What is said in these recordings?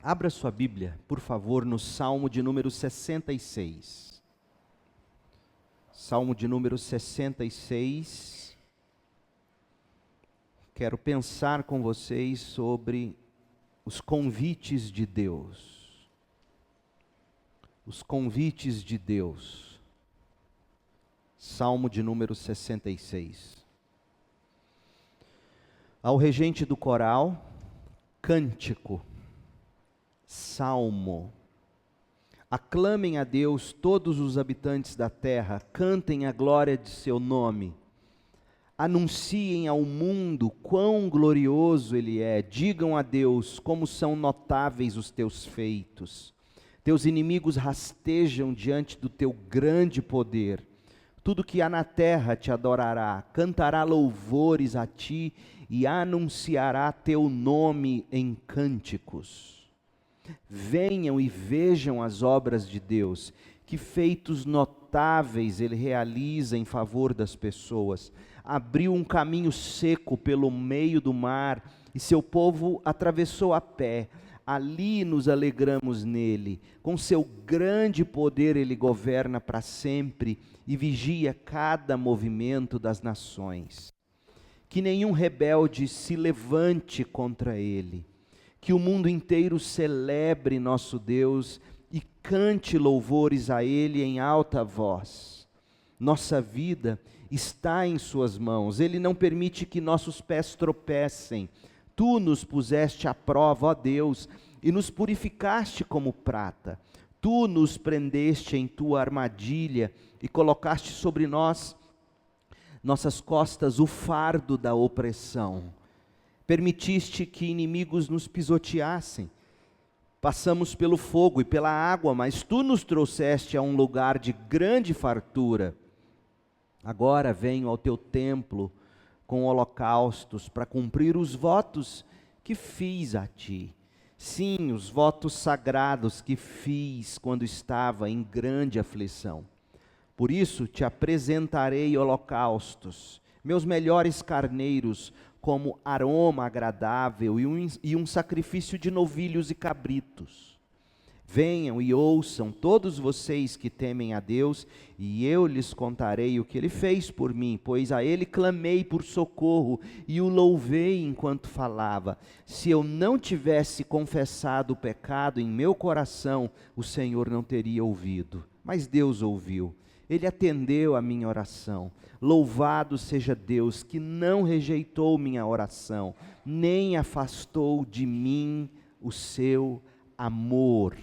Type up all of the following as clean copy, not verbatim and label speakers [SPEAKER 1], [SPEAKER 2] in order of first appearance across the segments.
[SPEAKER 1] Abra sua Bíblia, por favor, no Salmo de número 66. Salmo de número 66. Quero pensar com vocês sobre os convites de Deus. Os convites de Deus. Salmo de número 66. Ao regente do coral, cântico, salmo. Aclamem a Deus todos os habitantes da terra, cantem a glória de seu nome. Anunciem ao mundo quão glorioso Ele é. Digam a Deus como são notáveis os teus feitos. Teus inimigos rastejam diante do teu grande poder. Tudo que há na terra te adorará, cantará louvores a ti e anunciará teu nome em cânticos. Venham e vejam as obras de Deus, que feitos notáveis Ele realiza em favor das pessoas. Abriu um caminho seco pelo meio do mar, e seu povo atravessou a pé. Ali nos alegramos nele. Com seu grande poder Ele governa para sempre e vigia cada movimento das nações. Que nenhum rebelde se levante contra Ele. Que o mundo inteiro celebre nosso Deus e cante louvores a Ele em alta voz. Nossa vida está em suas mãos. Ele não permite que nossos pés tropecem. Tu nos puseste à prova, ó Deus, e nos purificaste como prata. Tu nos prendeste em tua armadilha e colocaste sobre nossas costas o fardo da opressão. Permitiste que inimigos nos pisoteassem. Passamos pelo fogo e pela água, mas tu nos trouxeste a um lugar de grande fartura. Agora venho ao teu templo com holocaustos para cumprir os votos que fiz a ti. Sim, os votos sagrados que fiz quando estava em grande aflição. Por isso te apresentarei holocaustos, meus melhores carneiros, como aroma agradável e um sacrifício de novilhos e cabritos. Venham e ouçam todos vocês que temem a Deus, e eu lhes contarei o que Ele fez por mim, pois a Ele clamei por socorro e o louvei enquanto falava. Se eu não tivesse confessado o pecado em meu coração, o Senhor não teria ouvido, mas Deus ouviu. Ele atendeu a minha oração. Louvado seja Deus, que não rejeitou minha oração, nem afastou de mim o seu amor.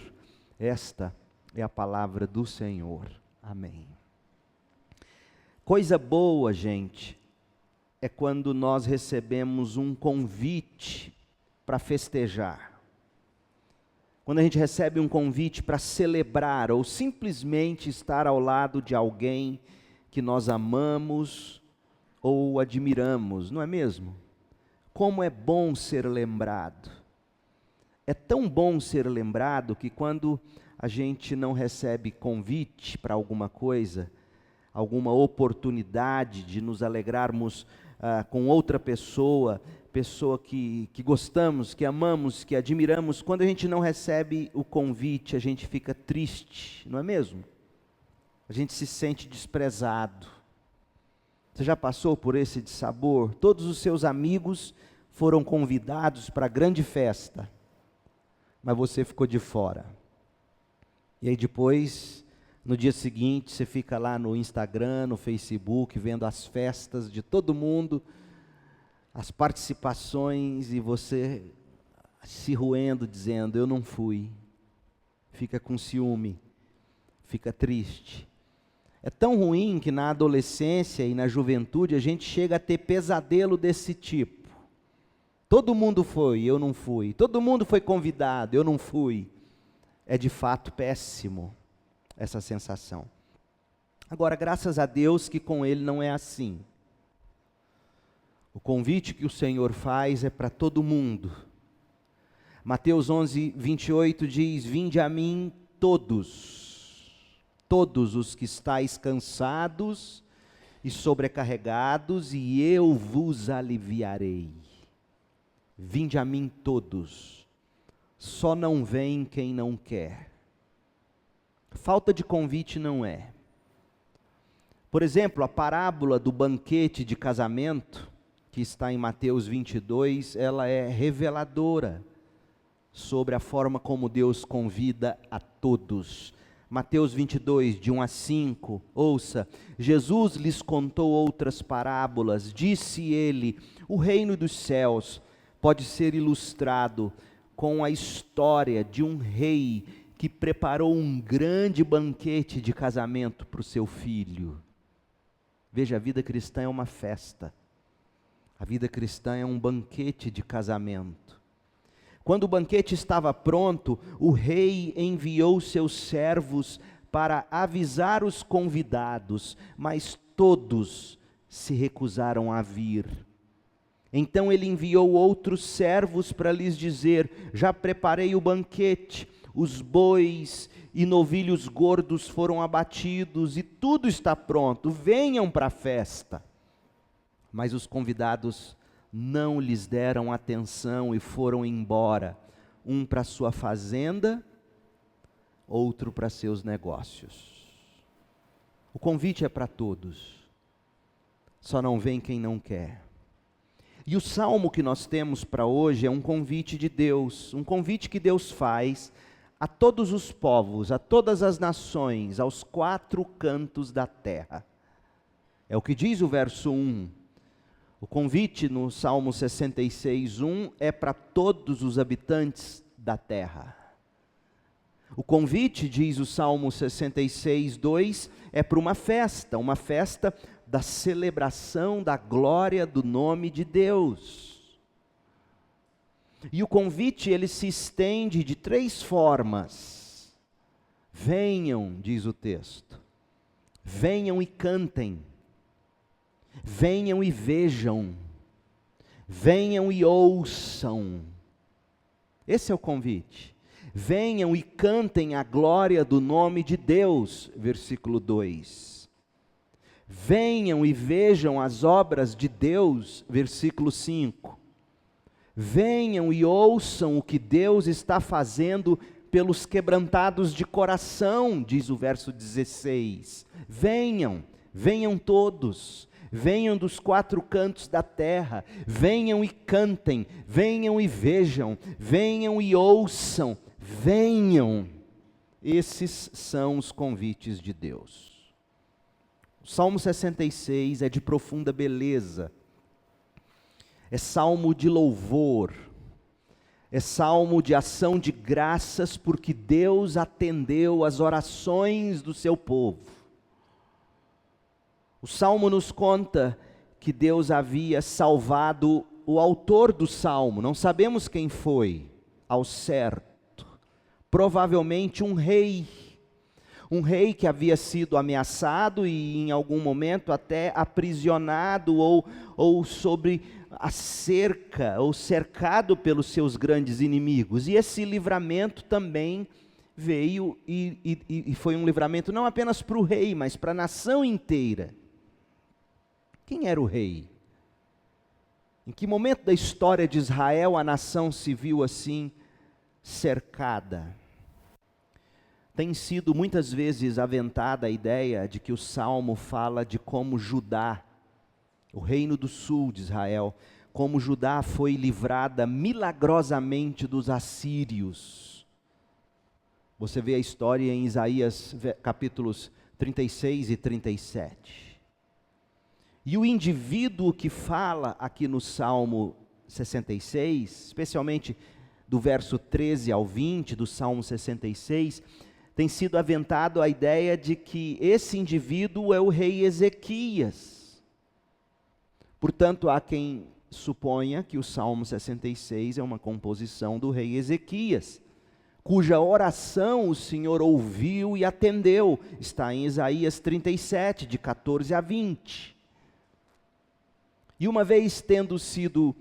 [SPEAKER 1] Esta é a palavra do Senhor. Amém. Coisa boa, gente, é quando nós recebemos um convite para festejar. Quando a gente recebe um convite para celebrar ou simplesmente estar ao lado de alguém que nós amamos ou admiramos, não é mesmo? Como é bom ser lembrado. É tão bom ser lembrado que quando a gente não recebe convite para alguma coisa, alguma oportunidade de nos alegrarmos com outra pessoa que gostamos, que amamos, que admiramos, quando a gente não recebe o convite, a gente fica triste, não é mesmo? A gente se sente desprezado. Você já passou por esse dissabor? Todos os seus amigos foram convidados para a grande festa, mas você ficou de fora. E aí depois, no dia seguinte, você fica lá no Instagram, no Facebook, vendo as festas de todo mundo, as participações, e você se roendo, dizendo, eu não fui. Fica com ciúme, fica triste. É tão ruim que na adolescência e na juventude a gente chega a ter pesadelo desse tipo. Todo mundo foi, eu não fui. Todo mundo foi convidado, eu não fui. É de fato péssimo essa sensação. Agora, graças a Deus que com Ele não é assim. O convite que o Senhor faz é para todo mundo. Mateus 11, 28 diz, vinde a mim todos os que estáis cansados e sobrecarregados, e eu vos aliviarei. Vinde a mim todos. só não vem quem não quer. Falta de convite não é. Por exemplo, a parábola do banquete de casamento, que está em Mateus 22, ela é reveladora sobre a forma como Deus convida a todos. Mateus 22, de 1 a 5, ouça: Jesus lhes contou outras parábolas, disse ele: o reino dos céus pode ser ilustrado com a história de um rei que preparou um grande banquete de casamento para o seu filho. Veja, a vida cristã é uma festa. A vida cristã é um banquete de casamento. Quando o banquete estava pronto, o rei enviou seus servos para avisar os convidados, mas todos se recusaram a vir. Então ele enviou outros servos para lhes dizer: já preparei o banquete, os bois e novilhos gordos foram abatidos e tudo está pronto, venham para a festa. Mas os convidados não lhes deram atenção e foram embora, um para sua fazenda, outro para seus negócios. O convite é para todos, só não vem quem não quer. E o salmo que nós temos para hoje é um convite de Deus, um convite que Deus faz a todos os povos, a todas as nações, aos 4 cantos da terra. É o que diz o verso 1. O convite no Salmo 66, 1 é para todos os habitantes da terra. O convite, diz o Salmo 66, 2, é para uma festa da celebração da glória do nome de Deus. E o convite, ele se estende de 3 formas. Venham, diz o texto, venham e cantem, venham e vejam, venham e ouçam. Esse é o convite. Venham e cantem a glória do nome de Deus, versículo 2. Venham e vejam as obras de Deus, versículo 5. Venham e ouçam o que Deus está fazendo pelos quebrantados de coração, diz o verso 16. Venham, venham todos, venham dos 4 cantos da terra, venham e cantem, venham e vejam, venham e ouçam, venham. Esses são os convites de Deus. O Salmo 66 é de profunda beleza. É salmo de louvor, é salmo de ação de graças, porque Deus atendeu as orações do seu povo. O salmo nos conta que Deus havia salvado o autor do salmo, não sabemos quem foi, ao certo, provavelmente um rei que havia sido ameaçado e em algum momento até aprisionado ou sobre a cerca, ou cercado pelos seus grandes inimigos. E esse livramento também veio e foi um livramento não apenas para o rei, mas para a nação inteira. Quem era o rei? Em que momento da história de Israel a nação se viu assim cercada? Tem sido muitas vezes aventada a ideia de que o Salmo fala de como Judá, o reino do sul de Israel, como Judá foi livrada milagrosamente dos assírios. Você vê a história em Isaías capítulos 36 e 37. E o indivíduo que fala aqui no Salmo 66, especialmente do verso 13 ao 20 do Salmo 66, tem sido aventado a ideia de que esse indivíduo é o rei Ezequias. Portanto, há quem suponha que o Salmo 66 é uma composição do rei Ezequias, cuja oração o Senhor ouviu e atendeu. Está em Isaías 37, de 14 a 20. E uma vez tendo sido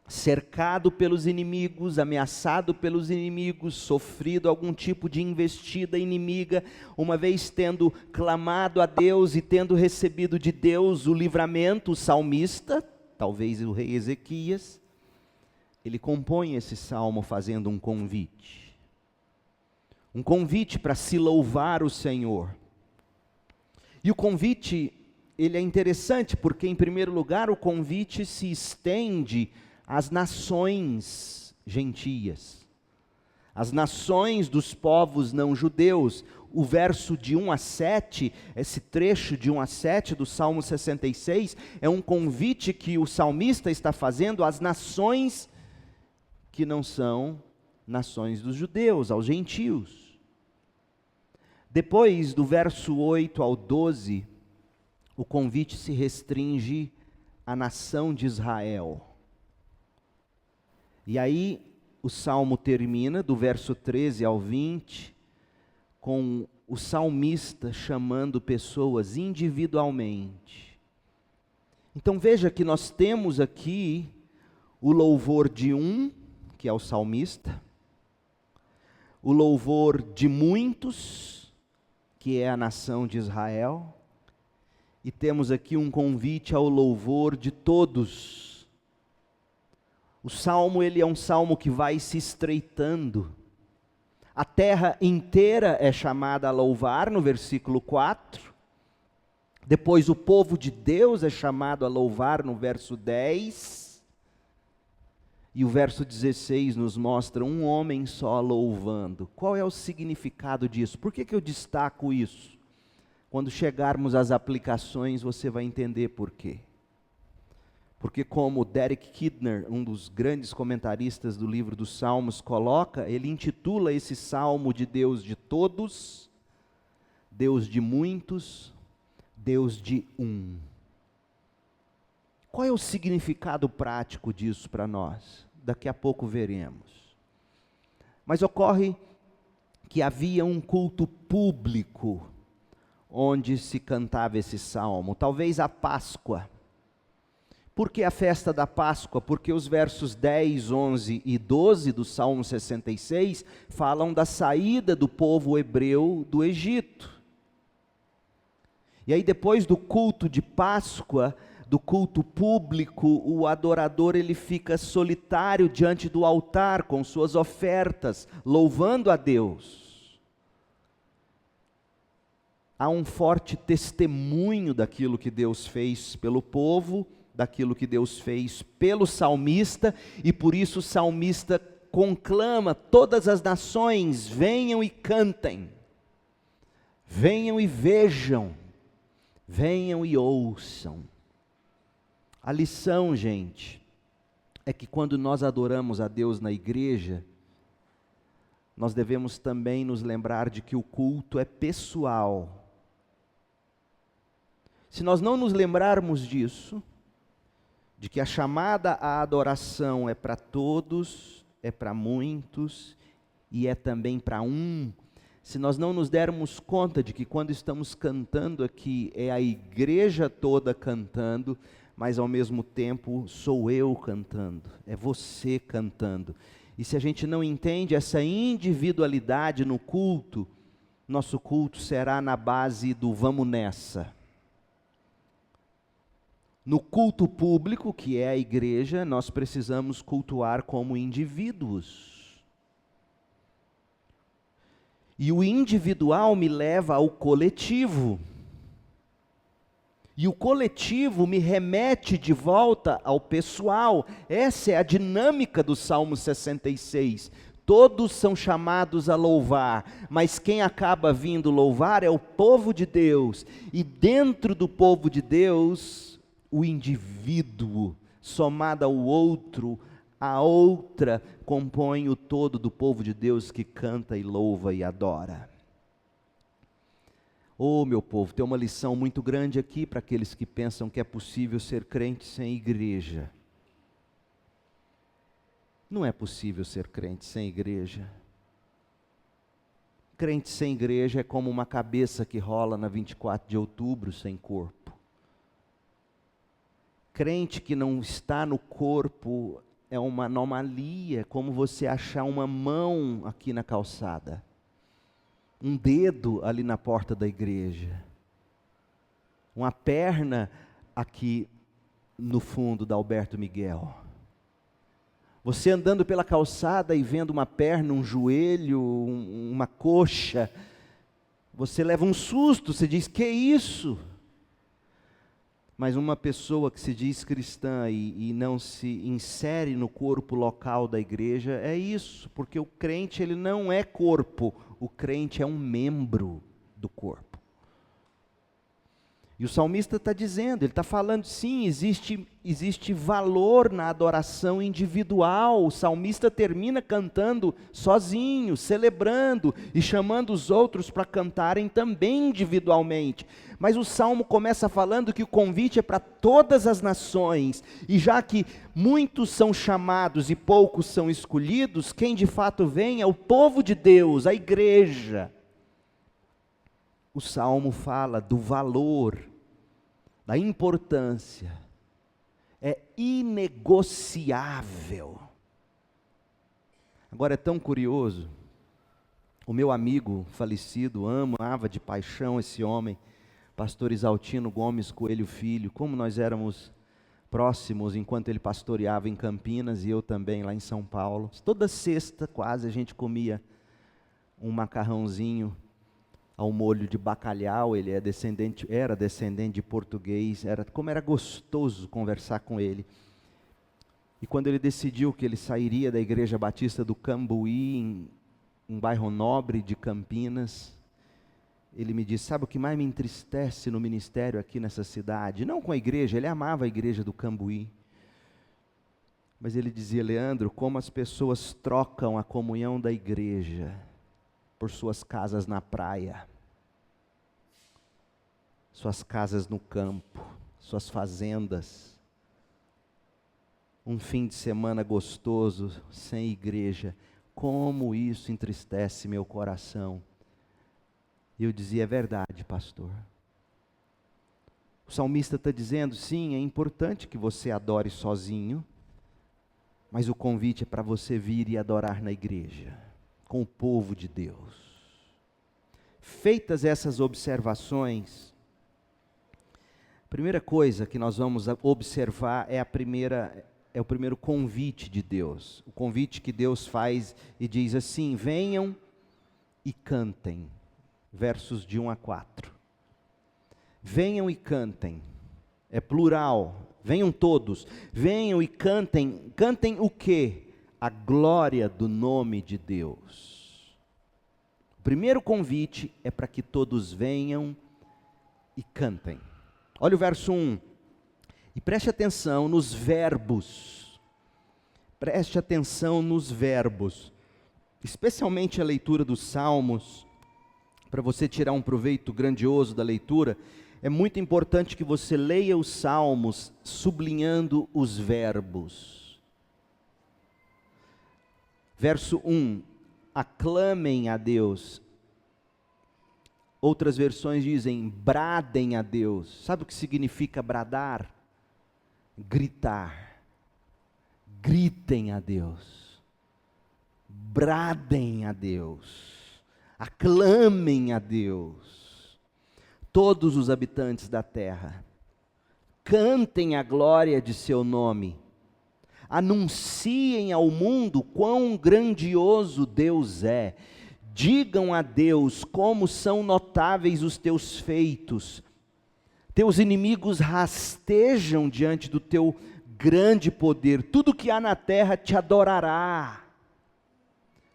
[SPEAKER 1] cercado pelos inimigos, ameaçado pelos inimigos, sofrido algum tipo de investida inimiga, uma vez tendo clamado a Deus e tendo recebido de Deus o livramento, o salmista, talvez o rei Ezequias, ele compõe esse salmo fazendo um convite. Um convite para se louvar o Senhor. E o convite, ele é interessante porque, em primeiro lugar, o convite se estende às nações gentias, às nações dos povos não judeus. O verso de 1 a 7, esse trecho de 1 a 7 do Salmo 66, é um convite que o salmista está fazendo às nações que não são nações dos judeus, aos gentios. Depois, do verso 8 ao 12, o convite se restringe à nação de Israel. E aí, o salmo termina, do verso 13 ao 20, com o salmista chamando pessoas individualmente. Então veja que nós temos aqui o louvor de um, que é o salmista, o louvor de muitos, que é a nação de Israel, e temos aqui um convite ao louvor de todos. O salmo, ele é um salmo que vai se estreitando. A terra inteira é chamada a louvar, no versículo 4. Depois o povo de Deus é chamado a louvar, no verso 10. E o verso 16 nos mostra um homem só louvando. Qual é o significado disso? Por que eu destaco isso? Quando chegarmos às aplicações, você vai entender por quê. Porque, como Derek Kidner, um dos grandes comentaristas do livro dos Salmos, coloca, ele intitula esse salmo de Deus de todos, Deus de muitos, Deus de um. Qual é o significado prático disso para nós? Daqui a pouco veremos. Mas ocorre que havia um culto público onde se cantava esse salmo, talvez a Páscoa. Por que a festa da Páscoa? Porque os versos 10, 11 e 12 do Salmo 66 falam da saída do povo hebreu do Egito. E aí, depois do culto de Páscoa, do culto público, o adorador ele fica solitário diante do altar com suas ofertas, louvando a Deus. Há um forte testemunho daquilo que Deus fez pelo povo, daquilo que Deus fez pelo salmista, e por isso o salmista conclama todas as nações: venham e cantem, venham e vejam, venham e ouçam. A lição, gente, é que quando nós adoramos a Deus na igreja, nós devemos também nos lembrar de que o culto é pessoal. Se nós não nos lembrarmos disso, de que a chamada à adoração é para todos, é para muitos e é também para um, se nós não nos dermos conta de que quando estamos cantando aqui é a igreja toda cantando, mas ao mesmo tempo sou eu cantando, é você cantando. E se a gente não entende essa individualidade no culto, nosso culto será na base do vamos nessa. No culto público, que é a igreja, nós precisamos cultuar como indivíduos. E o individual me leva ao coletivo. E o coletivo me remete de volta ao pessoal. Essa é a dinâmica do Salmo 66. Todos são chamados a louvar, mas quem acaba vindo louvar é o povo de Deus. E dentro do povo de Deus, o indivíduo, somado ao outro, a outra, compõe o todo do povo de Deus que canta e louva e adora. Oh, meu povo, tem uma lição muito grande aqui para aqueles que pensam que é possível ser crente sem igreja. Não é possível ser crente sem igreja. Crente sem igreja é como uma cabeça que rola na 24 de outubro sem corpo. Crente que não está no corpo é uma anomalia, como você achar uma mão aqui na calçada, um dedo ali na porta da igreja, uma perna aqui no fundo da Alberto Miguel. Você andando pela calçada e vendo uma perna, um joelho, uma coxa, você leva um susto, você diz, que isso? Mas uma pessoa que se diz cristã e não se insere no corpo local da igreja, é isso, porque o crente ele não é corpo, o crente é um membro do corpo. E o salmista está dizendo, ele está falando, sim, existe valor na adoração individual. O salmista termina cantando sozinho, celebrando e chamando os outros para cantarem também individualmente. Mas o salmo começa falando que o convite é para todas as nações, e já que muitos são chamados e poucos são escolhidos, quem de fato vem é o povo de Deus, a igreja. O salmo fala do valor, da importância, é inegociável. Agora é tão curioso, o meu amigo falecido, amava de paixão esse homem, pastor Isaltino Gomes Coelho Filho, como nós éramos próximos enquanto ele pastoreava em Campinas e eu também lá em São Paulo. Toda sexta quase a gente comia um macarrãozinho ao molho de bacalhau. Ele era descendente de português, como era gostoso conversar com ele. E quando ele decidiu que ele sairia da Igreja Batista do Cambuí, um bairro nobre de Campinas, ele me disse, sabe o que mais me entristece no ministério aqui nessa cidade? Não com a igreja, ele amava a igreja do Cambuí. Mas ele dizia, Leandro, como as pessoas trocam a comunhão da igreja por suas casas na praia, suas casas no campo, suas fazendas, um fim de semana gostoso, sem igreja. Como isso entristece meu coração. E eu dizia, é verdade, pastor. O salmista está dizendo, sim, é importante que você adore sozinho, mas o convite é para você vir e adorar na igreja, com o povo de Deus. Feitas essas observações, a primeira coisa que nós vamos observar é o primeiro convite de Deus. O convite que Deus faz e diz assim, venham e cantem. Versos de 1 a 4. Venham e cantem, é plural, venham todos, venham e cantem. Cantem o quê? A glória do nome de Deus. O primeiro convite é para que todos venham e cantem. Olha o verso 1, e preste atenção nos verbos, especialmente a leitura dos Salmos. Para você tirar um proveito grandioso da leitura, é muito importante que você leia os Salmos sublinhando os verbos. Verso 1, aclamem a Deus. Outras versões dizem, bradem a Deus. Sabe o que significa bradar? Gritar. Gritem a Deus. Bradem a Deus. Aclamem a Deus, todos os habitantes da terra, cantem a glória de seu nome, anunciem ao mundo quão grandioso Deus é, digam a Deus como são notáveis os teus feitos, teus inimigos rastejam diante do teu grande poder, tudo que há na terra te adorará.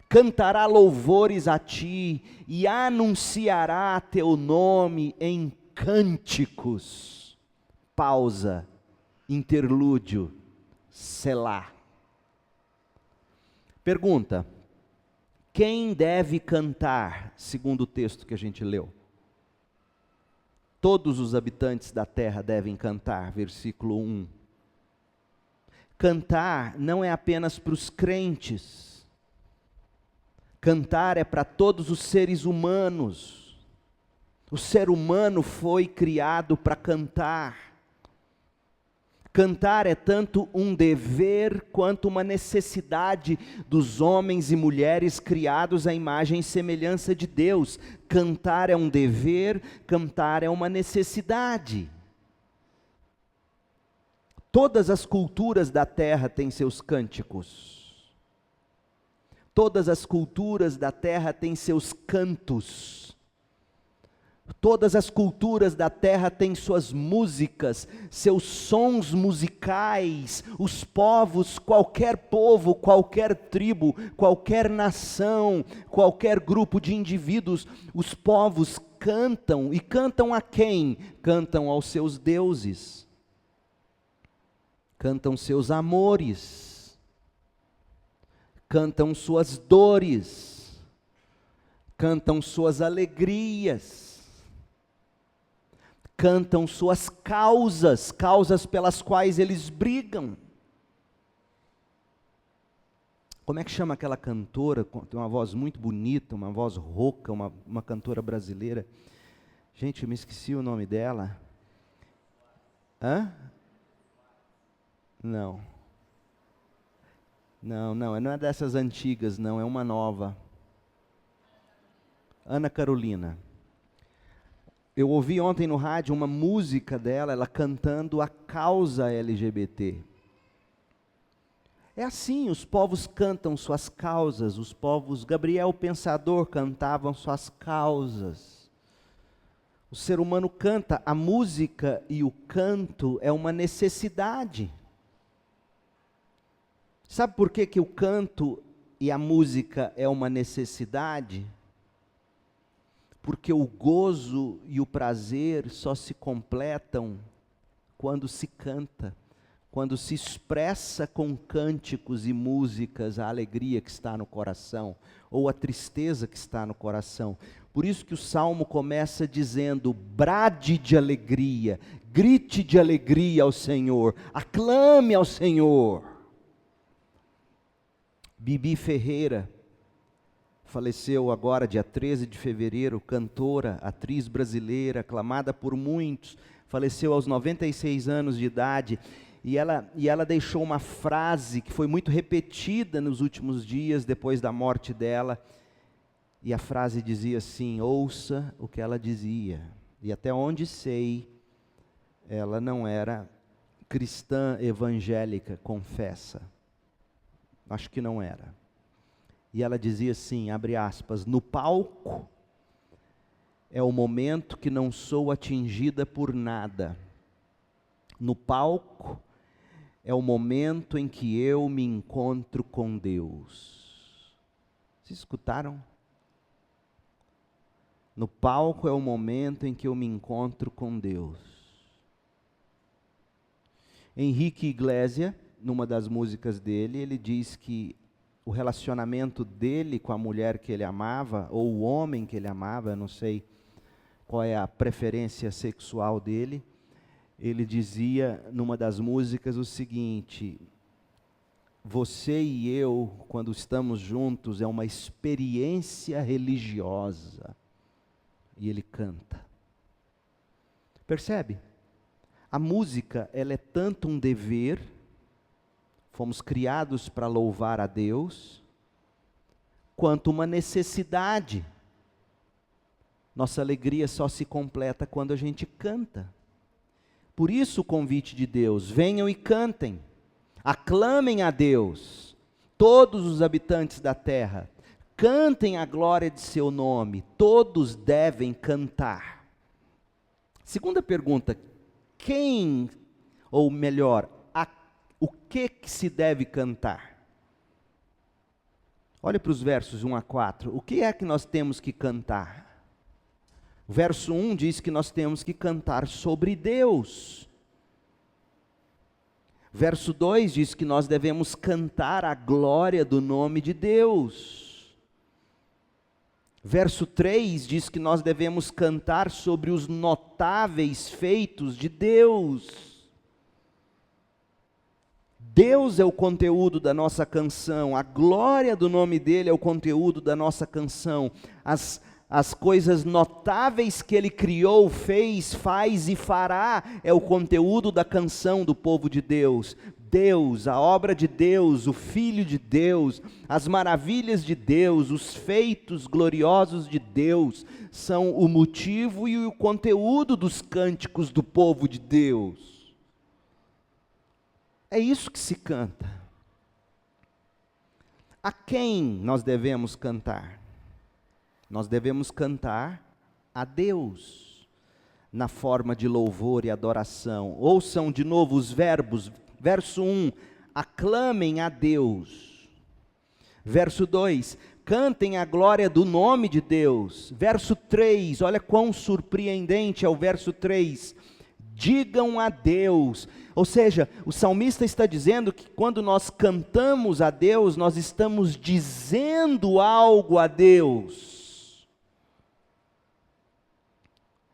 [SPEAKER 1] Cantará louvores a ti e anunciará teu nome em cânticos. Pausa, interlúdio, selá. Pergunta, quem deve cantar, segundo o texto que a gente leu? Todos os habitantes da terra devem cantar, versículo 1. Cantar não é apenas para os crentes. Cantar é para todos os seres humanos. O ser humano foi criado para cantar. Cantar é tanto um dever quanto uma necessidade dos homens e mulheres criados à imagem e semelhança de Deus. Cantar é um dever, cantar é uma necessidade. Todas as culturas da terra têm seus cânticos. Todas as culturas da terra têm seus cantos. Todas as culturas da terra têm suas músicas, seus sons musicais. Os povos, qualquer povo, qualquer tribo, qualquer nação, qualquer grupo de indivíduos, os povos cantam. E cantam a quem? Cantam aos seus deuses. Cantam seus amores. Cantam suas dores. Cantam suas alegrias. Cantam suas causas, causas pelas quais eles brigam. Como é que chama aquela cantora? Tem uma voz muito bonita, uma voz rouca, uma cantora brasileira. Gente, eu me esqueci o nome dela. Hã? Não. Não é dessas antigas, não, é uma nova. Ana Carolina. Eu ouvi ontem no rádio uma música dela, ela cantando a causa LGBT. É assim, os povos cantam suas causas, os povos, Gabriel Pensador cantavam suas causas. O ser humano canta, a música e o canto é uma necessidade. Sabe por que o canto e a música é uma necessidade? Porque o gozo e o prazer só se completam quando se canta, quando se expressa com cânticos e músicas a alegria que está no coração, ou a tristeza que está no coração. Por isso que o Salmo começa dizendo: brade de alegria, grite de alegria ao Senhor, aclame ao Senhor. Bibi Ferreira, faleceu agora, dia 13 de fevereiro, cantora, atriz brasileira, aclamada por muitos, faleceu aos 96 anos de idade, e ela deixou uma frase que foi muito repetida nos últimos dias, depois da morte dela, e a frase dizia assim: ouça o que ela dizia, e até onde sei, ela não era cristã evangélica, confessa, acho que não era. E ela dizia assim, abre aspas: no palco é o momento que não sou atingida por nada. No palco é o momento em que eu me encontro com Deus. Vocês escutaram? No palco é o momento em que eu me encontro com Deus. Henrique Iglesias, numa das músicas dele, ele diz que o relacionamento dele com a mulher que ele amava, ou o homem que ele amava, eu não sei qual é a preferência sexual dele, ele dizia numa das músicas o seguinte: você e eu, quando estamos juntos, é uma experiência religiosa. E ele canta. Percebe? A música, ela é tanto um dever, fomos criados para louvar a Deus, quanto uma necessidade. Nossa alegria só se completa quando a gente canta. Por isso o convite de Deus: venham e cantem, aclamem a Deus, todos os habitantes da terra, cantem a glória de seu nome, todos devem cantar. Segunda pergunta: quem, ou melhor, o que se deve cantar? Olha para os versos 1 a 4. O que é que nós temos que cantar? O verso 1 diz que nós temos que cantar sobre Deus. Verso 2 diz que nós devemos cantar a glória do nome de Deus. Verso 3 diz que nós devemos cantar sobre os notáveis feitos de Deus. Deus é o conteúdo da nossa canção, a glória do nome dele é o conteúdo da nossa canção. As coisas notáveis que ele criou, fez, faz e fará é o conteúdo da canção do povo de Deus. Deus, a obra de Deus, o Filho de Deus, as maravilhas de Deus, os feitos gloriosos de Deus, são o motivo e o conteúdo dos cânticos do povo de Deus. É isso que se canta. A quem nós devemos cantar? Nós devemos cantar a Deus, na forma de louvor e adoração. Ouçam de novo os verbos. Verso 1, aclamem a Deus. Verso 2, cantem a glória do nome de Deus. Verso 3, olha quão surpreendente é o verso 3. Digam a Deus. Ou seja, o salmista está dizendo que quando nós cantamos a Deus, nós estamos dizendo algo a Deus.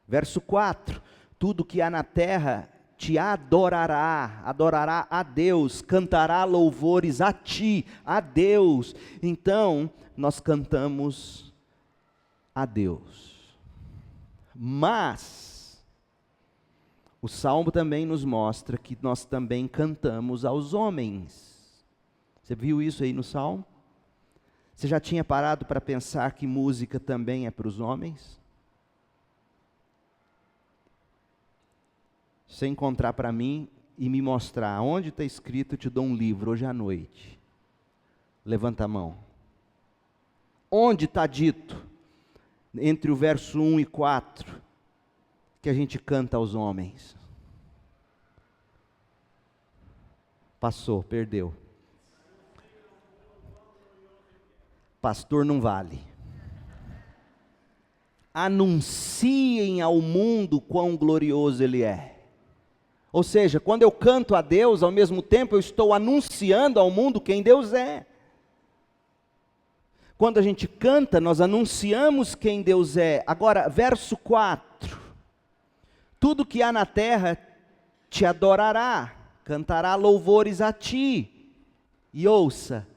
[SPEAKER 1] Verso 4, tudo que há na terra te adorará a Deus, cantará louvores a ti, a Deus. Então, nós cantamos a Deus. Mas, o Salmo também nos mostra que nós também cantamos aos homens. Você viu isso aí no Salmo? Você já tinha parado para pensar que música também é para os homens? Se você encontrar para mim e me mostrar onde está escrito, eu te dou um livro hoje à noite. Levanta a mão. Onde está dito, entre o verso 1 e 4, que a gente canta aos homens? Passou, perdeu. Pastor não vale. Anunciem ao mundo quão glorioso Ele é. Ou seja, quando eu canto a Deus, ao mesmo tempo eu estou anunciando ao mundo quem Deus é. Quando a gente canta, nós anunciamos quem Deus é. Agora, verso 4. Tudo que há na terra te adorará, cantará louvores a ti. E ouça,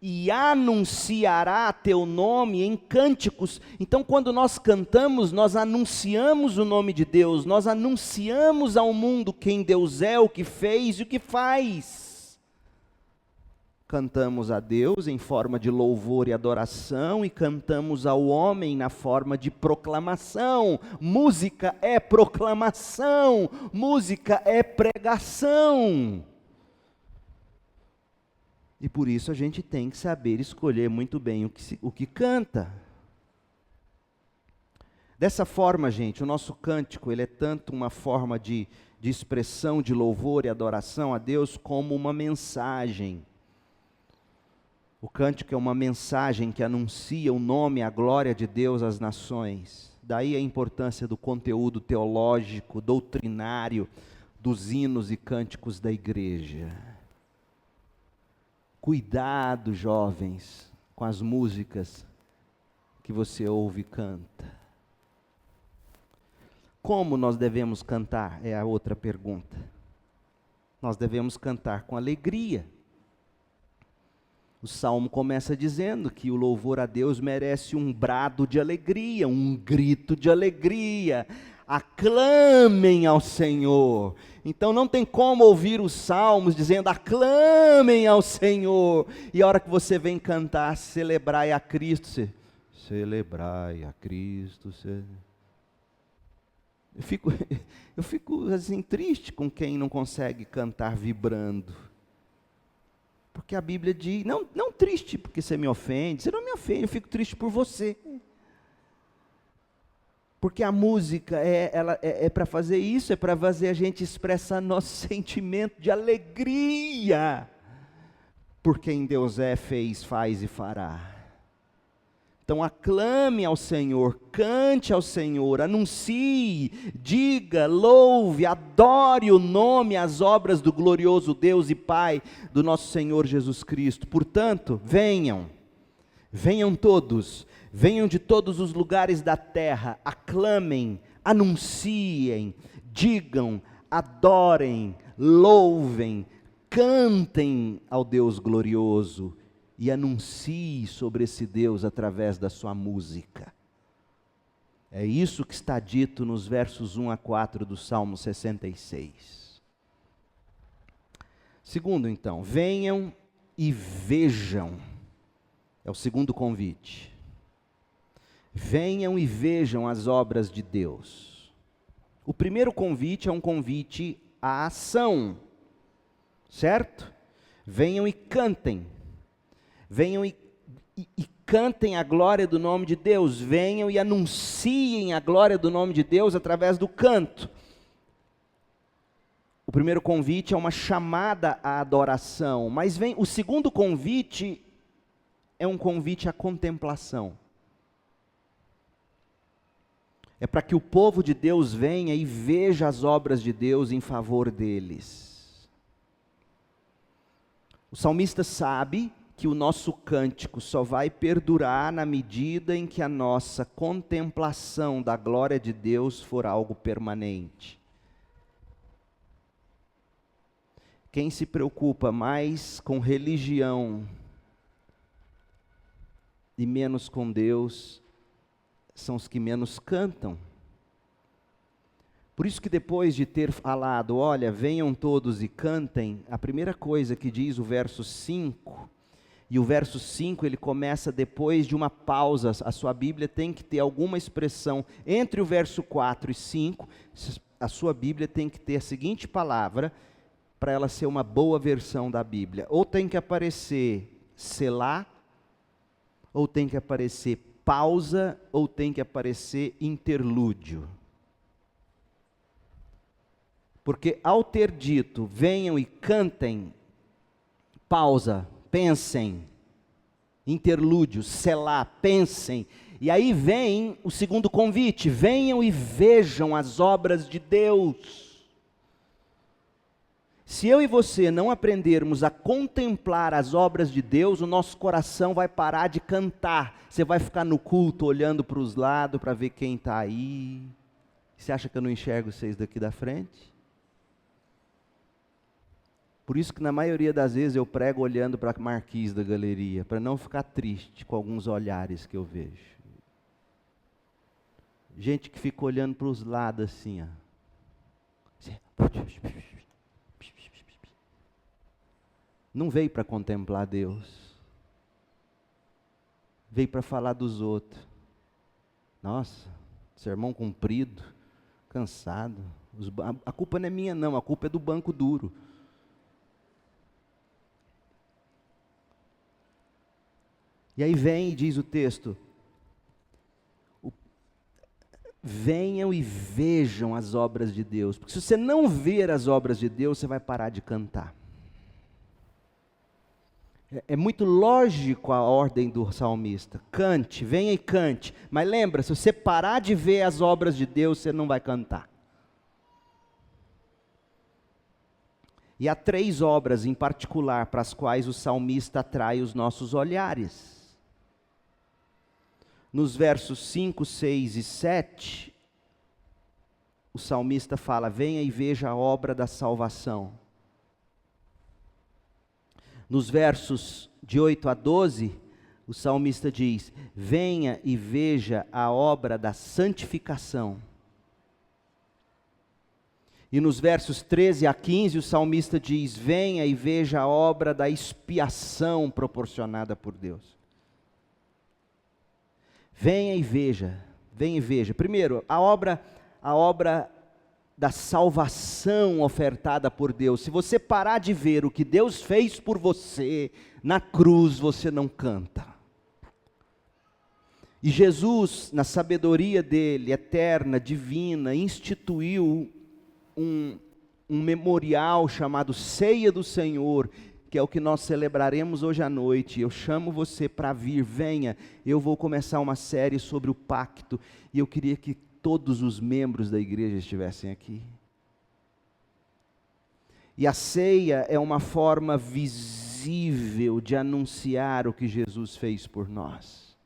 [SPEAKER 1] e anunciará teu nome em cânticos. Então, quando nós cantamos, nós anunciamos o nome de Deus, nós anunciamos ao mundo quem Deus é, o que fez e o que faz. Cantamos a Deus em forma de louvor e adoração, e cantamos ao homem na forma de proclamação. Música é proclamação, música é pregação. E por isso a gente tem que saber escolher muito bem o que canta. Dessa forma, gente, o nosso cântico, ele é tanto uma forma de expressão de louvor e adoração a Deus, como uma mensagem. O cântico é uma mensagem que anuncia o nome e a glória de Deus às nações. Daí a importância do conteúdo teológico, doutrinário, dos hinos e cânticos da igreja. Cuidado, jovens, com as músicas que você ouve e canta. Como nós devemos cantar? É a outra pergunta. Nós devemos cantar com alegria. O Salmo começa dizendo que o louvor a Deus merece um brado de alegria, um grito de alegria. Aclamem ao Senhor. Então não tem como ouvir os salmos dizendo aclamem ao Senhor, e a hora que você vem cantar, celebrai a Cristo, celebrai a Cristo. Eu fico assim triste com quem não consegue cantar vibrando. Porque a Bíblia diz, não triste porque você me ofende, você não me ofende, eu fico triste por você. Porque a música é para fazer isso, é para fazer a gente expressar nosso sentimento de alegria por quem Deus é, fez, faz e fará. Então aclame ao Senhor, cante ao Senhor, anuncie, diga, louve, adore o nome, as obras do glorioso Deus e Pai do nosso Senhor Jesus Cristo. Portanto, venham todos. Venham de todos os lugares da terra, aclamem, anunciem, digam, adorem, louvem, cantem ao Deus glorioso e anuncie sobre esse Deus através da sua música. É isso que está dito nos versos 1 a 4 do Salmo 66. Segundo, então, venham e vejam. É o segundo convite. Venham e vejam as obras de Deus. O primeiro convite é um convite à ação. certo? Venham e cantem. Venham e cantem a glória do nome de Deus. Venham e anunciem a glória do nome de Deus através do canto. O primeiro convite é uma chamada à adoração, mas o segundo convite é um convite à contemplação. É para que o povo de Deus venha e veja as obras de Deus em favor deles. O salmista sabe que o nosso cântico só vai perdurar na medida em que a nossa contemplação da glória de Deus for algo permanente. Quem se preocupa mais com religião e menos com Deus, são os que menos cantam. Por isso que depois de ter falado, olha, venham todos e cantem, a primeira coisa que diz o verso 5, e o verso 5 ele começa depois de uma pausa, a sua Bíblia tem que ter alguma expressão entre o verso 4 e 5, a sua Bíblia tem que ter a seguinte palavra, para ela ser uma boa versão da Bíblia, ou tem que aparecer Selá, ou tem que aparecer pausa, ou tem que aparecer interlúdio. Porque ao ter dito, venham e cantem, pausa, pensem, interlúdio, selá, pensem, e aí vem o segundo convite, venham e vejam as obras de Deus. Se eu e você não aprendermos a contemplar as obras de Deus, o nosso coração vai parar de cantar. Você vai ficar no culto olhando para os lados para ver quem está aí. Você acha que eu não enxergo vocês daqui da frente? Por isso que na maioria das vezes eu prego olhando para a marquise da galeria, para não ficar triste com alguns olhares que eu vejo. Gente que fica olhando para os lados assim, ó. Não veio para contemplar Deus, veio para falar dos outros. Nossa, sermão comprido, cansado. A culpa não é minha não, a culpa é do banco duro. E aí vem e diz o texto, venham e vejam as obras de Deus, porque se você não ver as obras de Deus, você vai parar de cantar. É muito lógico a ordem do salmista, cante, venha e cante, mas lembra, se você parar de ver as obras de Deus, você não vai cantar. E há 3 obras em particular para as quais o salmista atrai os nossos olhares. Nos versos 5, 6 e 7, o salmista fala, venha e veja a obra da salvação. Nos versos de 8 a 12, o salmista diz, venha e veja a obra da santificação. E nos versos 13 a 15, o salmista diz, venha e veja a obra da expiação proporcionada por Deus. Venha e veja, venha e veja. Primeiro, a obra da salvação ofertada por Deus. Se você parar de ver o que Deus fez por você na cruz, você não canta. E Jesus, na sabedoria dele, eterna, divina, instituiu um memorial chamado Ceia do Senhor, que é o que nós celebraremos hoje à noite. Eu chamo você para vir, venha. Eu vou começar uma série sobre o pacto, e eu queria que todos os membros da igreja estivessem aqui. E a ceia é uma forma visível de anunciar o que Jesus fez por nós.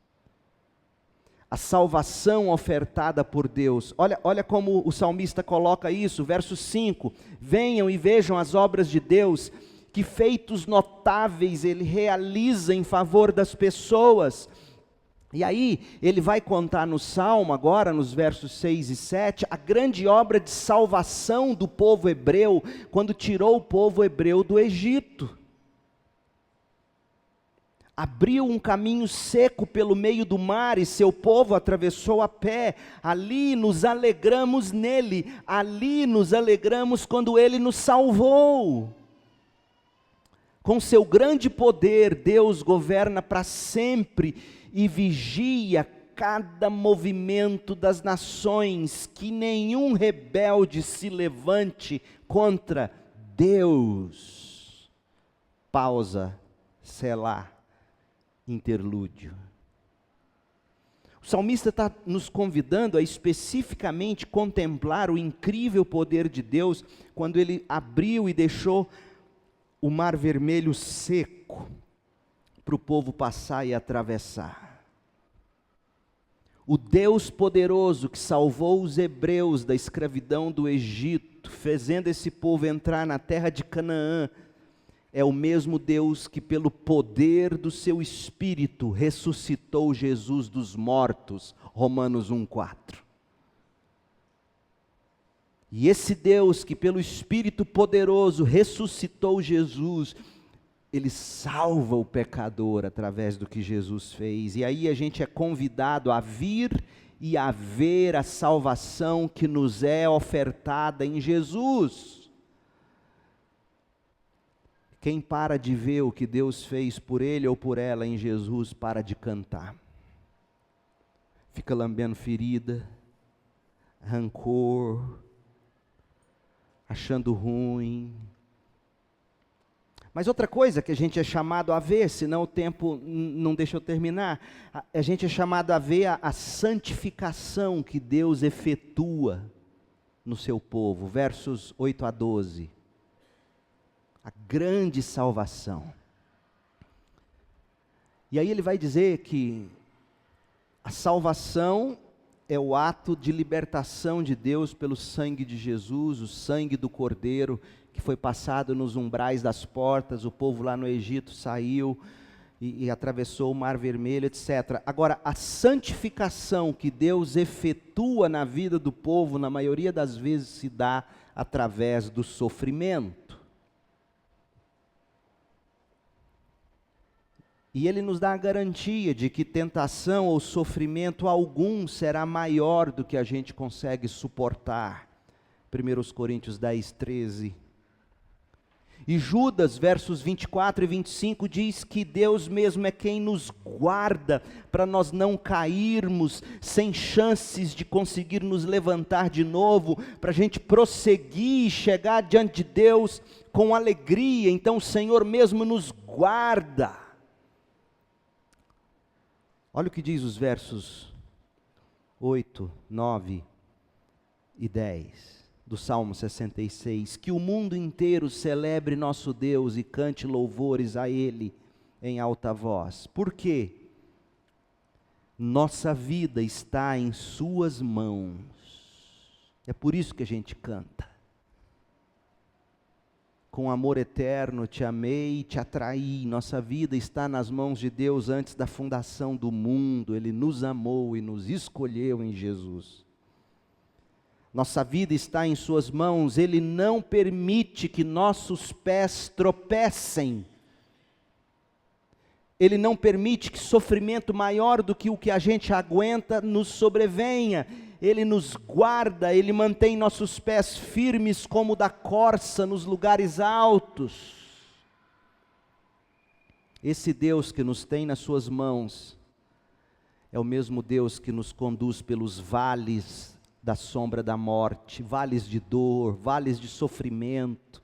[SPEAKER 1] A salvação ofertada por Deus. Olha como o salmista coloca isso, verso 5. Venham e vejam as obras de Deus, que feitos notáveis Ele realiza em favor das pessoas. E aí, ele vai contar no Salmo, agora nos versos 6 e 7, a grande obra de salvação do povo hebreu, quando tirou o povo hebreu do Egito. Abriu um caminho seco pelo meio do mar, e seu povo atravessou a pé. Ali nos alegramos nele, ali nos alegramos quando ele nos salvou. Com seu grande poder, Deus governa para sempre e vigia cada movimento das nações, que nenhum rebelde se levante contra Deus. Pausa, selá, interlúdio. O salmista está nos convidando a especificamente contemplar o incrível poder de Deus, quando ele abriu e deixou o mar vermelho seco, para o povo passar e atravessar. O Deus poderoso que salvou os hebreus da escravidão do Egito, fazendo esse povo entrar na terra de Canaã, é o mesmo Deus que pelo poder do seu Espírito ressuscitou Jesus dos mortos, Romanos 1,4. E esse Deus que pelo Espírito poderoso ressuscitou Jesus, Ele salva o pecador através do que Jesus fez. E aí a gente é convidado a vir e a ver a salvação que nos é ofertada em Jesus. Quem para de ver o que Deus fez por ele ou por ela em Jesus, para de cantar. Fica lambendo ferida, rancor, achando ruim. Mas outra coisa que a gente é chamado a ver, senão o tempo não deixa eu terminar, a gente é chamado a ver a santificação que Deus efetua no seu povo, versos 8 a 12. A grande salvação. E aí ele vai dizer que a salvação é o ato de libertação de Deus pelo sangue de Jesus, o sangue do Cordeiro, que foi passado nos umbrais das portas, o povo lá no Egito saiu e atravessou o Mar Vermelho, etc. Agora, a santificação que Deus efetua na vida do povo, na maioria das vezes se dá através do sofrimento. E Ele nos dá a garantia de que tentação ou sofrimento algum será maior do que a gente consegue suportar. 1 Coríntios 10, 13. E Judas, versos 24 e 25, diz que Deus mesmo é quem nos guarda, para nós não cairmos, sem chances de conseguir nos levantar de novo, para a gente prosseguir e chegar diante de Deus com alegria. Então o Senhor mesmo nos guarda. Olha o que diz os versos 8, 9 e 10 do Salmo 66. Que o mundo inteiro celebre nosso Deus e cante louvores a Ele em alta voz. Por quê? Nossa vida está em Suas mãos. É por isso que a gente canta. Com amor eterno te amei e te atraí. Nossa vida está nas mãos de Deus antes da fundação do mundo. Ele nos amou e nos escolheu em Jesus. Nossa vida está em Suas mãos. Ele não permite que nossos pés tropecem. Ele não permite que sofrimento maior do que o que a gente aguenta nos sobrevenha. Ele nos guarda, Ele mantém nossos pés firmes como o da corça nos lugares altos. Esse Deus que nos tem nas Suas mãos é o mesmo Deus que nos conduz pelos vales da sombra da morte, vales de dor, vales de sofrimento,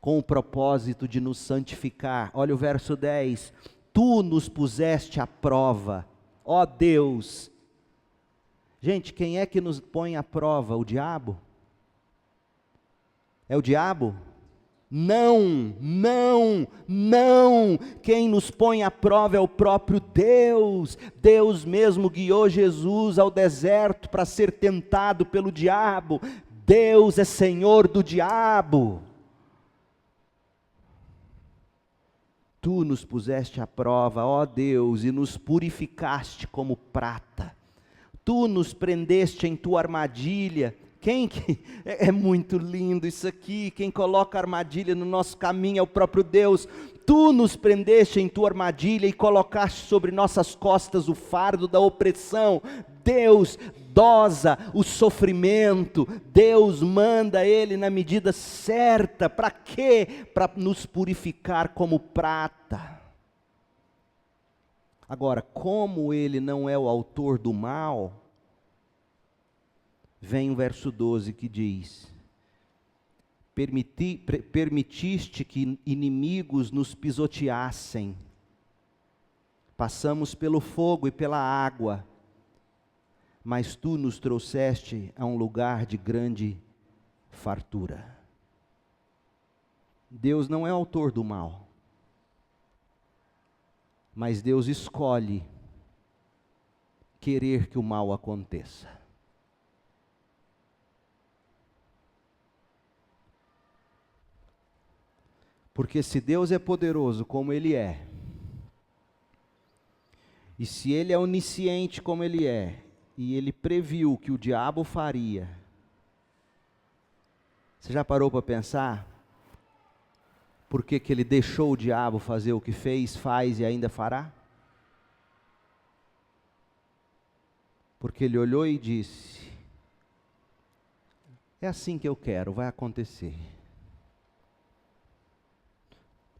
[SPEAKER 1] com o propósito de nos santificar. Olha o verso 10. Tu nos puseste à prova, ó Deus. Gente, quem é que nos põe à prova? O diabo? É o diabo? Não, não, não. Quem nos põe à prova é o próprio Deus. Deus mesmo guiou Jesus ao deserto para ser tentado pelo diabo. Deus é Senhor do diabo. Tu nos puseste à prova, ó Deus, e nos purificaste como prata. Tu nos prendeste em tua armadilha. É muito lindo isso aqui. Quem coloca armadilha no nosso caminho é o próprio Deus. Tu nos prendeste em tua armadilha e colocaste sobre nossas costas o fardo da opressão. Deus dosa o sofrimento, Deus manda ele na medida certa. Para quê? Para nos purificar como prata. Agora, como ele não é o autor do mal, vem o verso 12 que diz: permitiste que inimigos nos pisoteassem, passamos pelo fogo e pela água, mas tu nos trouxeste a um lugar de grande fartura. Deus não é autor do mal, mas Deus escolhe querer que o mal aconteça. Porque se Deus é poderoso como Ele é, e se Ele é onisciente como Ele é, e Ele previu que o diabo faria, você já parou para pensar? Por que Ele deixou o diabo fazer o que fez, faz e ainda fará? Porque Ele olhou e disse: é assim que eu quero, vai acontecer.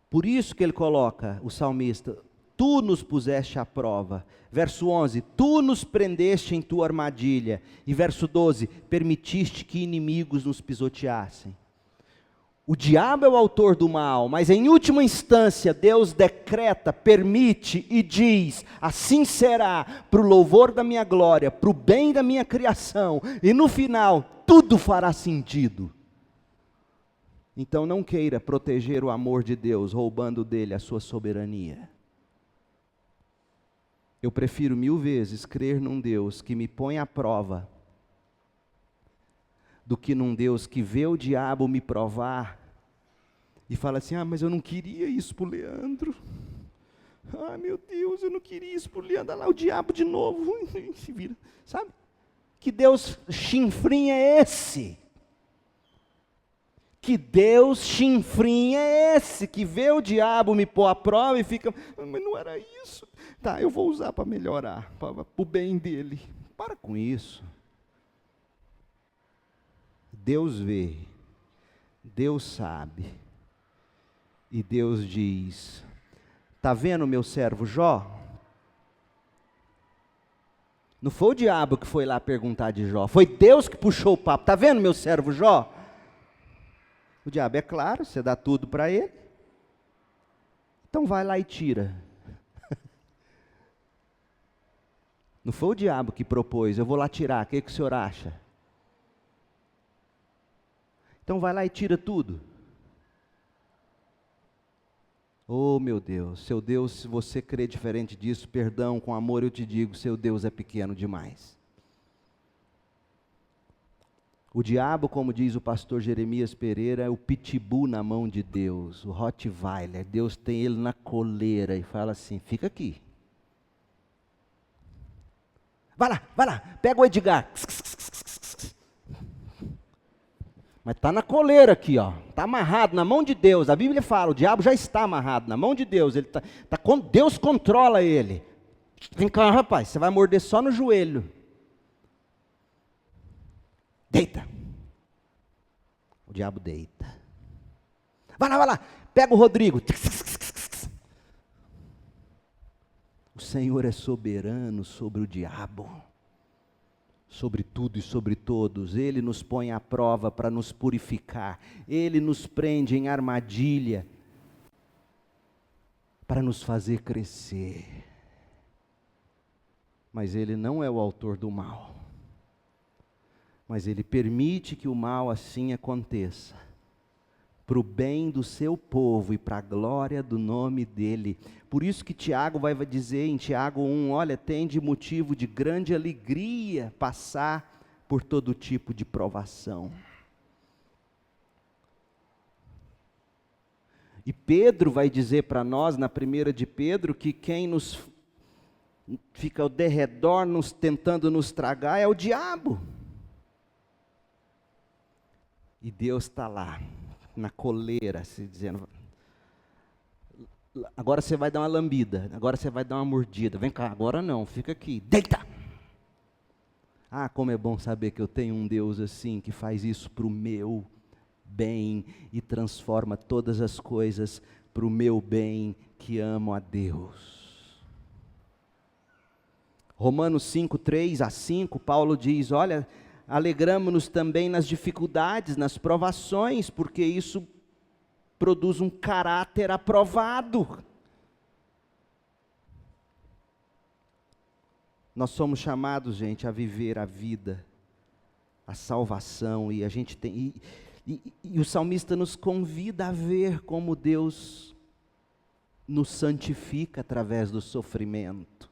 [SPEAKER 1] Por isso que ele coloca, o salmista: tu nos puseste à prova. Verso 11, tu nos prendeste em tua armadilha. E verso 12, permitiste que inimigos nos pisoteassem. O diabo é o autor do mal, mas em última instância Deus decreta, permite e diz: assim será, para o louvor da minha glória, para o bem da minha criação, e no final tudo fará sentido. Então não queira proteger o amor de Deus, roubando dele a sua soberania. Eu prefiro 1000 vezes crer num Deus que me põe à prova, do que num Deus que vê o diabo me provar, e fala assim: ah, mas eu não queria isso para o Leandro. Ah, meu Deus, eu não queria isso para o Leandro. Olha lá o diabo de novo. Se vira. Sabe? Que Deus chinfrinho é esse? Que Deus chinfrinho é esse? Que vê o diabo me pôr à prova e fica: mas não era isso. Tá, eu vou usar para melhorar, para o bem dele. Para com isso. Deus vê, Deus sabe, e Deus diz: está vendo meu servo Jó? Não foi o diabo que foi lá perguntar de Jó, foi Deus que puxou o papo. Está vendo meu servo Jó? O diabo, é claro, você dá tudo para ele, então vai lá e tira. Não foi o diabo que propôs: eu vou lá tirar, o que o senhor acha? Então vai lá e tira tudo. Oh meu Deus, seu Deus, se você crê diferente disso, perdão, com amor eu te digo, seu Deus é pequeno demais. O diabo, como diz o pastor Jeremias Pereira, é o pitbull na mão de Deus, o Rottweiler. Deus tem ele na coleira e fala assim: fica aqui. Vai lá, pega o Edgar. Mas está na coleira aqui, ó. Está amarrado na mão de Deus. A Bíblia fala, o diabo já está amarrado na mão de Deus. Deus controla ele. Vem cá, rapaz, você vai morder só no joelho. Deita. O diabo deita. Vai lá, pega o Rodrigo. O Senhor é soberano sobre o diabo, sobre tudo e sobre todos. Ele nos põe à prova para nos purificar. Ele nos prende em armadilha para nos fazer crescer. Mas Ele não é o autor do mal. Mas Ele permite que o mal assim aconteça, para o bem do seu povo e para a glória do nome dEle. Por isso que Tiago vai dizer em Tiago 1, olha, tem de motivo de grande alegria passar por todo tipo de provação. E Pedro vai dizer para nós, na primeira de Pedro, que quem nos fica ao derredor, tentando nos tragar, é o diabo. E Deus está lá, na coleira, se dizendo: agora você vai dar uma lambida, agora você vai dar uma mordida, vem cá, agora não, fica aqui, deita. Ah, como é bom saber que eu tenho um Deus assim, que faz isso para o meu bem e transforma todas as coisas para o meu bem, que amo a Deus. Romanos 5, 3 a 5, Paulo diz, olha, alegramo-nos também nas dificuldades, nas provações, porque isso produz um caráter aprovado. Nós somos chamados, gente, a viver a vida, a salvação, e a gente tem, e o salmista nos convida a ver como Deus nos santifica através do sofrimento.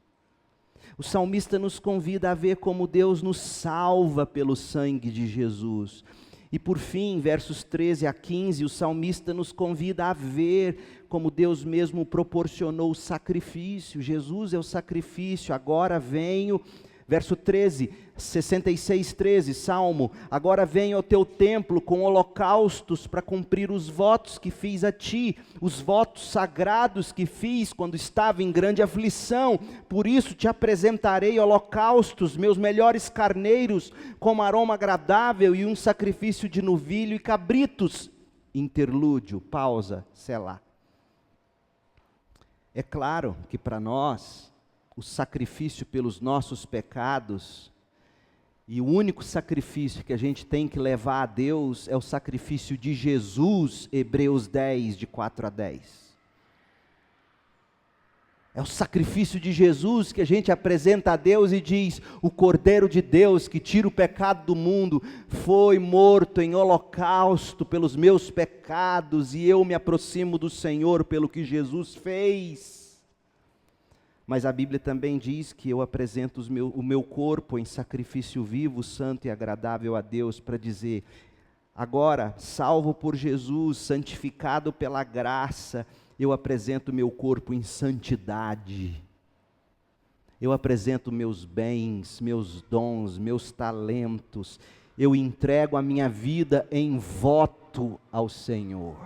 [SPEAKER 1] O salmista nos convida a ver como Deus nos salva pelo sangue de Jesus. E por fim, versos 13 a 15, o salmista nos convida a ver como Deus mesmo proporcionou o sacrifício. Jesus é o sacrifício, agora venho. Verso 13, 66, 13, Salmo, agora venho ao teu templo com holocaustos para cumprir os votos que fiz a ti, os votos sagrados que fiz quando estava em grande aflição, por isso te apresentarei holocaustos, meus melhores carneiros, como aroma agradável e um sacrifício de novilho e cabritos. Interlúdio, pausa, selá. É claro que para nós, o sacrifício pelos nossos pecados, e o único sacrifício que a gente tem que levar a Deus é o sacrifício de Jesus, Hebreus 10, de 4 a 10. É o sacrifício de Jesus que a gente apresenta a Deus e diz, o Cordeiro de Deus que tira o pecado do mundo, foi morto em holocausto pelos meus pecados, e eu me aproximo do Senhor pelo que Jesus fez. Mas a Bíblia também diz que eu apresento o meu corpo em sacrifício vivo, santo e agradável a Deus, para dizer, agora, salvo por Jesus, santificado pela graça, eu apresento o meu corpo em santidade. Eu apresento meus bens, meus dons, meus talentos, eu entrego a minha vida em voto ao Senhor.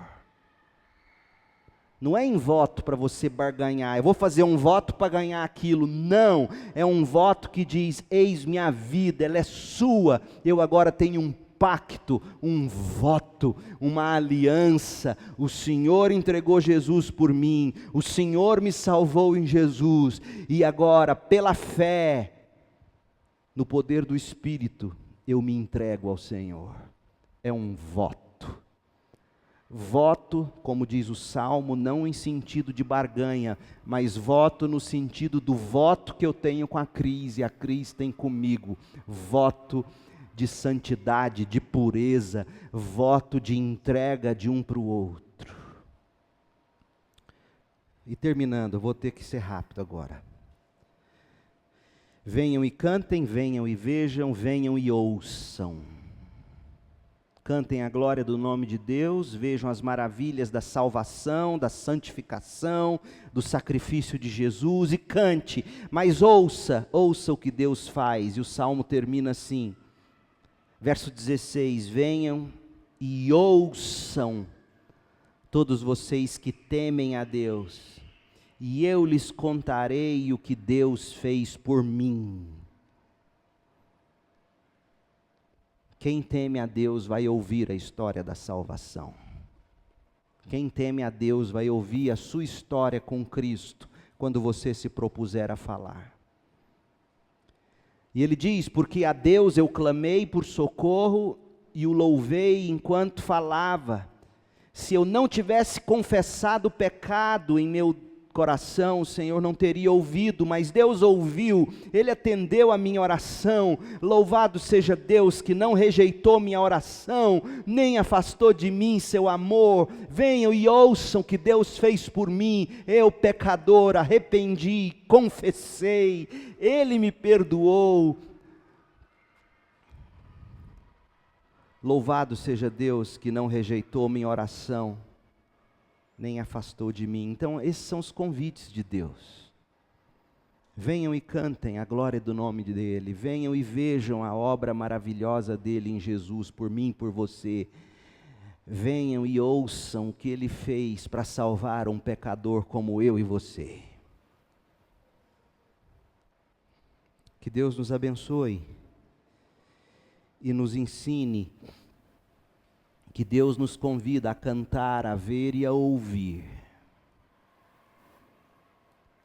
[SPEAKER 1] Não é em voto para você barganhar, eu vou fazer um voto para ganhar aquilo. Não, é um voto que diz, eis minha vida, ela é sua, eu agora tenho um pacto, um voto, uma aliança. O Senhor entregou Jesus por mim, o Senhor me salvou em Jesus, e agora, pela fé, no poder do Espírito, eu me entrego ao Senhor. É um voto. Voto, como diz o Salmo, não em sentido de barganha, mas voto no sentido do voto que eu tenho com a Cris e a Cris tem comigo. Voto de santidade, de pureza, voto de entrega de um para o outro. E terminando, eu vou ter que ser rápido agora. Venham e cantem, venham e vejam, venham e ouçam. Cantem a glória do nome de Deus, vejam as maravilhas da salvação, da santificação, do sacrifício de Jesus, e cante, mas ouça o que Deus faz. E o Salmo termina assim, verso 16, venham e ouçam, todos vocês que temem a Deus, e eu lhes contarei o que Deus fez por mim. Quem teme a Deus vai ouvir a história da salvação. Quem teme a Deus vai ouvir a sua história com Cristo, quando você se propuser a falar. E ele diz, porque a Deus eu clamei por socorro e o louvei enquanto falava. Se eu não tivesse confessado o pecado em meu coração, o Senhor não teria ouvido, mas Deus ouviu, Ele atendeu a minha oração. Louvado seja Deus que não rejeitou minha oração, nem afastou de mim seu amor. Venham e ouçam o que Deus fez por mim. Eu, pecador, arrependi, confessei, Ele me perdoou. Louvado seja Deus que não rejeitou minha oração, nem afastou de mim. Então esses são os convites de Deus. Venham e cantem a glória do nome dEle, venham e vejam a obra maravilhosa dEle em Jesus, por mim e por você. Venham e ouçam o que Ele fez para salvar um pecador como eu e você. Que Deus nos abençoe e nos ensine, que Deus nos convida a cantar, a ver e a ouvir.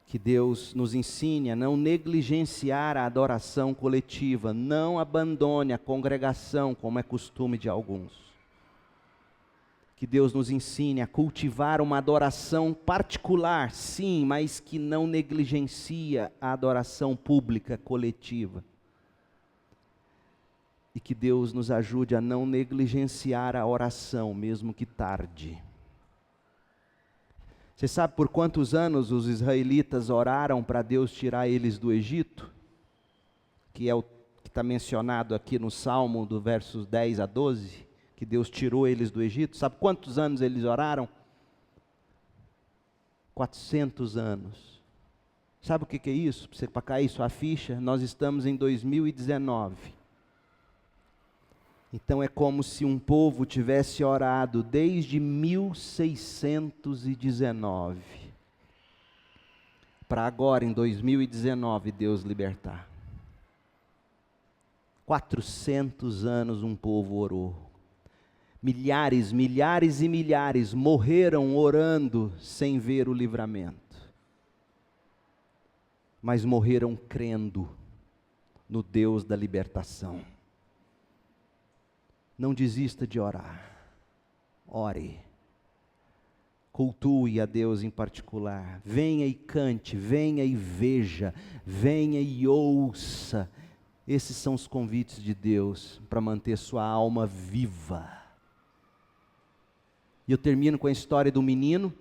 [SPEAKER 1] Que Deus nos ensine a não negligenciar a adoração coletiva, não abandone a congregação como é costume de alguns. Que Deus nos ensine a cultivar uma adoração particular, sim, mas que não negligencia a adoração pública, coletiva. E que Deus nos ajude a não negligenciar a oração, mesmo que tarde. Você sabe por quantos anos os israelitas oraram para Deus tirar eles do Egito? Que é o que está mencionado aqui no Salmo, do versos 10 a 12, que Deus tirou eles do Egito. Sabe quantos anos eles oraram? 400 anos. Sabe o que é isso? Para cair sua ficha, nós estamos em 2019. Então é como se um povo tivesse orado desde 1619, para agora em 2019 Deus libertar. 400 anos um povo orou. Milhares, milhares e milhares morreram orando sem ver o livramento. Mas morreram crendo no Deus da libertação. Não desista de orar. Ore. Cultue a Deus em particular. Venha e cante, venha e veja, venha e ouça. Esses são os convites de Deus para manter sua alma viva. E eu termino com a história do menino,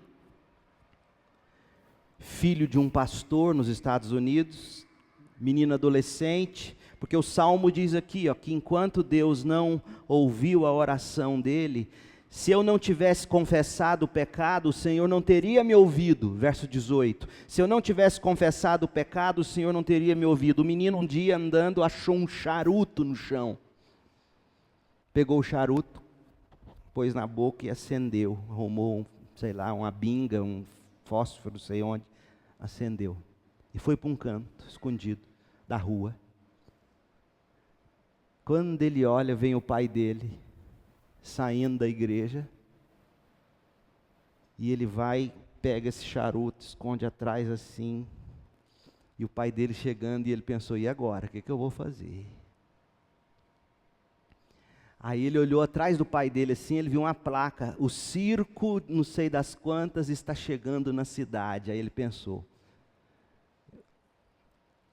[SPEAKER 1] filho de um pastor nos Estados Unidos, menino adolescente, porque o Salmo diz aqui, ó, que enquanto Deus não ouviu a oração dele, se eu não tivesse confessado o pecado, o Senhor não teria me ouvido, verso 18, se eu não tivesse confessado o pecado, o Senhor não teria me ouvido. O menino um dia andando achou um charuto no chão, pegou o charuto, pôs na boca e acendeu, arrumou, sei lá, uma binga, um fósforo, não sei onde, acendeu, e foi para um canto, escondido, da rua. Quando ele olha, vem o pai dele, saindo da igreja, e ele vai, pega esse charuto, esconde atrás assim, e o pai dele chegando, e ele pensou, e agora, o que eu vou fazer? Aí ele olhou atrás do pai dele assim, ele viu uma placa, o circo, não sei das quantas, está chegando na cidade. Aí ele pensou,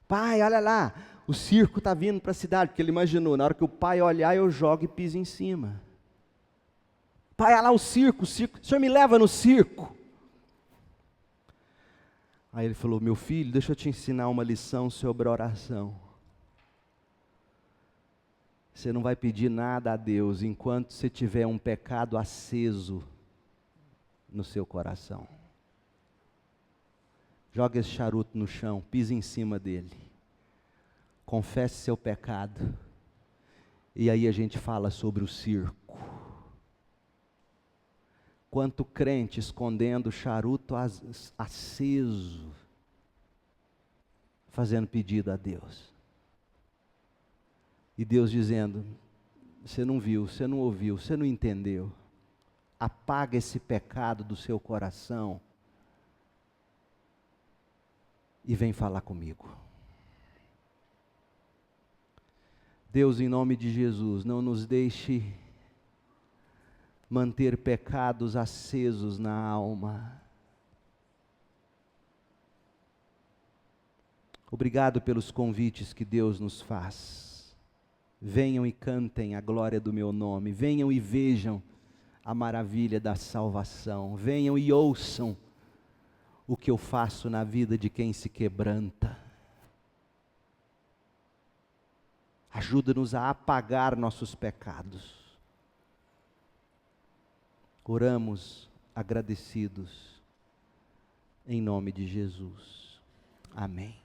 [SPEAKER 1] pai, olha lá, o circo está vindo para a cidade, porque ele imaginou, na hora que o pai olhar, eu jogo e piso em cima. Pai, olha lá o circo, o senhor me leva no circo. Aí ele falou, meu filho, deixa eu te ensinar uma lição sobre oração. Você não vai pedir nada a Deus enquanto você tiver um pecado aceso no seu coração. Joga esse charuto no chão, pisa em cima dele. Confesse seu pecado. E aí a gente fala sobre o circo. Quanto crente escondendo o charuto aceso, fazendo pedido a Deus. E Deus dizendo, você não viu, você não ouviu, você não entendeu. Apaga esse pecado do seu coração e vem falar comigo. Deus, em nome de Jesus, não nos deixe manter pecados acesos na alma. Obrigado pelos convites que Deus nos faz. Venham e cantem a glória do meu nome, venham e vejam a maravilha da salvação, venham e ouçam o que eu faço na vida de quem se quebranta. Ajuda-nos a apagar nossos pecados. Oramos agradecidos, em nome de Jesus. Amém.